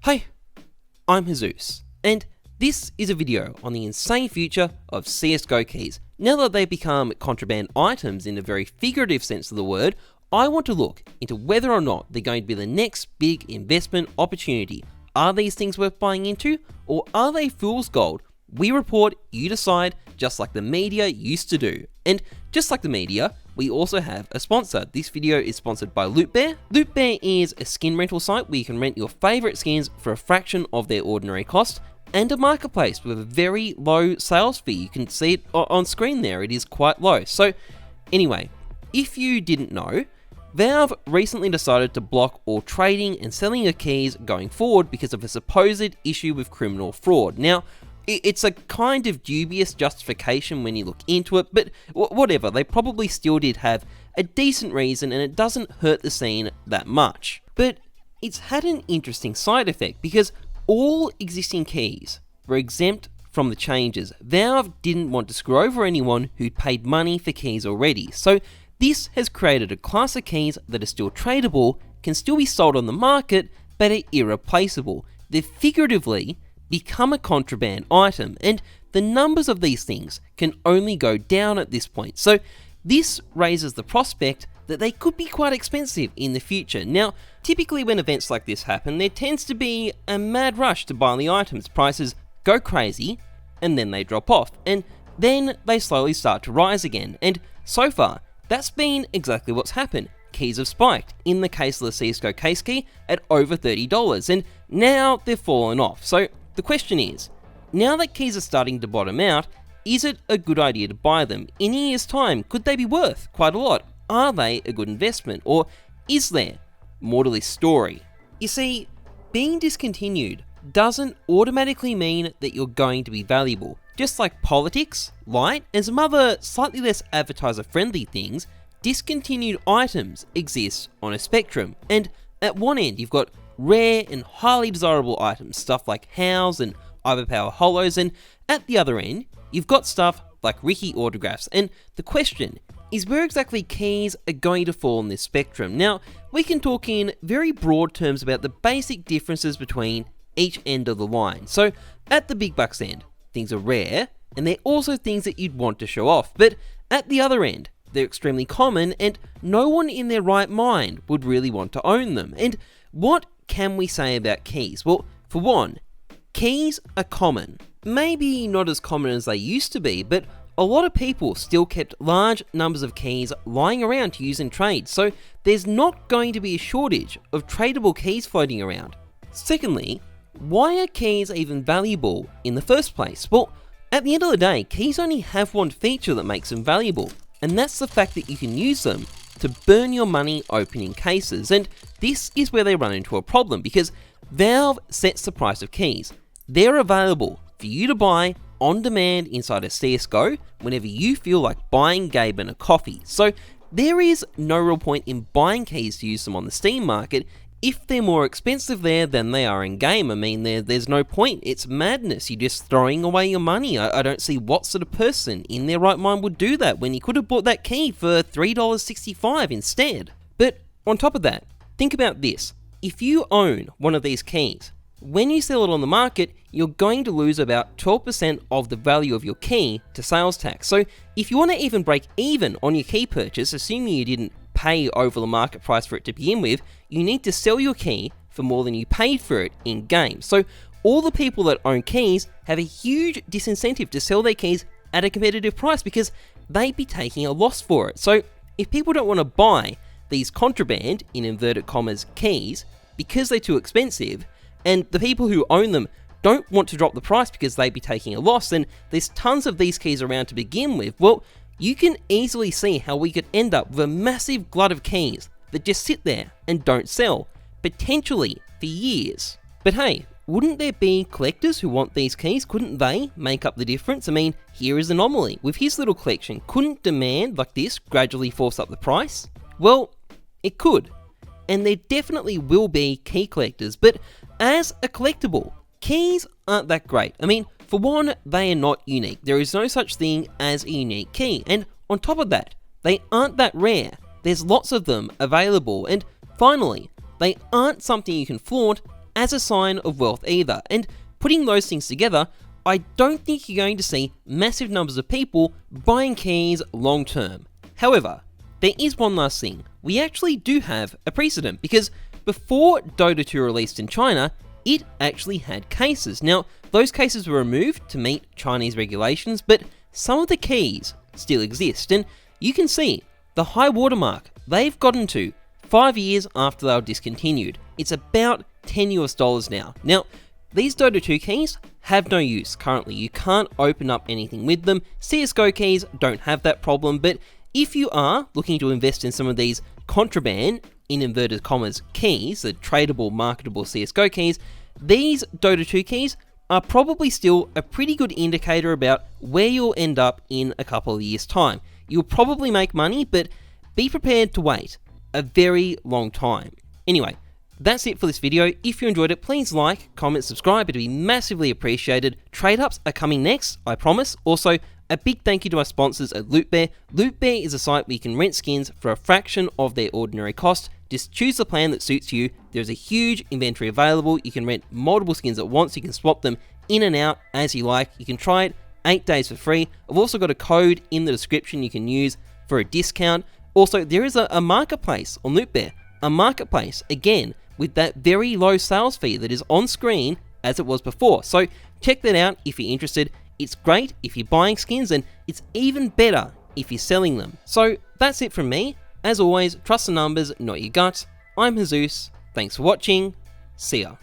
Hi, I'm Heyzeus, and this is a video on the insane future of CSGO keys. Now that they've become contraband items in a very figurative sense of the word, I want to look into whether or not they're going to be the next big investment opportunity. Are these things worth buying into, or are they fool's gold? We report, you decide, just like the media used to do. And just like the media, we also have a sponsor. This video is sponsored by Lootbear. Lootbear is a skin rental site where you can rent your favorite skins for a fraction of their ordinary cost, and a marketplace with a very low sales fee. You can see it on screen there, it is quite low. So anyway, if you didn't know, Valve recently decided to block all trading and selling of keys going forward because of a supposed issue with criminal fraud. Now, it's a kind of dubious justification when you look into it, but whatever, they probably still did have a decent reason and it doesn't hurt the scene that much. But it's had an interesting side effect because all existing keys were exempt from the changes. Valve didn't want to screw over anyone who'd paid money for keys already, so this has created a class of keys that are still tradable, can still be sold on the market, but are irreplaceable. They've figuratively become a contraband item, and the numbers of these things can only go down at this point. So this raises the prospect that they could be quite expensive in the future. Now, typically when events like this happen, there tends to be a mad rush to buy the items. Prices go crazy, and then they drop off, and then they slowly start to rise again. And so far, that's been exactly what's happened. Keys have spiked, in the case of the CSGO case key, at over $30, and now they've fallen off. So the question is, now that keys are starting to bottom out, is it a good idea to buy them? In a year's time, could they be worth quite a lot? Are they a good investment? Or is there more to this story? You see, being discontinued doesn't automatically mean that you're going to be valuable. Just like politics, light, and some other slightly less advertiser-friendly things, discontinued items exist on a spectrum. And at one end, you've got rare and highly desirable items, stuff like Hows and Overpower Hollows, and at the other end, you've got stuff like Ricky autographs. And the question is, where exactly keys are going to fall on this spectrum? Now, we can talk in very broad terms about the basic differences between each end of the line. So at the big bucks end, things are rare, and they're also things that you'd want to show off. But at the other end, they're extremely common, and no one in their right mind would really want to own them. And what can we say about keys? Well, for one, keys are common. Maybe not as common as they used to be, but a lot of people still kept large numbers of keys lying around to use in trade, so there's not going to be a shortage of tradable keys floating around. Secondly, why are keys even valuable in the first place? Well, at the end of the day, keys only have one feature that makes them valuable, and that's the fact that you can use them to burn your money opening cases. And this is where they run into a problem, because Valve sets the price of keys. They're available for you to buy on demand inside of CSGO whenever you feel like buying Gaben a coffee. So there is no real point in buying keys to use them on the Steam market if they're more expensive there than they are in game. I mean, there's no point. It's madness. You're just throwing away your money. I don't see what sort of person in their right mind would do that when you could have bought that key for $3.65 instead. But on top of that, think about this. If you own one of these keys, when you sell it on the market, you're going to lose about 12% of the value of your key to sales tax. So if you want to even break even on your key purchase, assuming you didn't pay over the market price for it to begin with, you need to sell your key for more than you paid for it in game. So all the people that own keys have a huge disincentive to sell their keys at a competitive price because they'd be taking a loss for it. So if people don't want to buy these contraband, in inverted commas, keys because they're too expensive, and the people who own them don't want to drop the price because they'd be taking a loss, and there's tons of these keys around to begin with, well, you can easily see how we could end up with a massive glut of keys that just sit there and don't sell, potentially for years. But hey, wouldn't there be collectors who want these keys? Couldn't they make up the difference? I mean, here is Anomaly. With his little collection, couldn't demand like this gradually force up the price? Well, it could. And there definitely will be key collectors, but as a collectible, keys aren't that great. I mean, for one, they are not unique. There is no such thing as a unique key. And on top of that, they aren't that rare. There's lots of them available. And finally, they aren't something you can flaunt as a sign of wealth either, and putting those things together, I don't think you're going to see massive numbers of people buying keys long term. However, there is one last thing. We actually do have a precedent, because before Dota 2 released in China, it actually had cases. Now, those cases were removed to meet Chinese regulations, but some of the keys still exist, and you can see the high watermark they've gotten to 5 years after they were discontinued. It's about $10 US now. Now, these Dota 2 keys have no use currently. You can't open up anything with them. CSGO keys don't have that problem, but if you are looking to invest in some of these contraband, in inverted commas, keys, the tradable, marketable CSGO keys, these Dota 2 keys are probably still a pretty good indicator about where you'll end up in a couple of years' time. You'll probably make money, but be prepared to wait a very long time. Anyway, that's it for this video. If you enjoyed it, please like, comment, subscribe. It'd be massively appreciated. Trade ups are coming next, I promise. Also, a big thank you to our sponsors at Loot Bear. Loot Bear is a site where you can rent skins for a fraction of their ordinary cost. Just choose the plan that suits you. There's a huge inventory available. You can rent multiple skins at once. You can swap them in and out as you like. You can try it 8 days for free. I've also got a code in the description you can use for a discount. Also, there is a marketplace on Loot Bear. A marketplace, again, with that very low sales fee that is on screen as it was before. So check that out if you're interested. It's great if you're buying skins, and it's even better if you're selling them. So that's it from me. As always, trust the numbers, not your gut. I'm Heyzeus. Thanks for watching. See ya.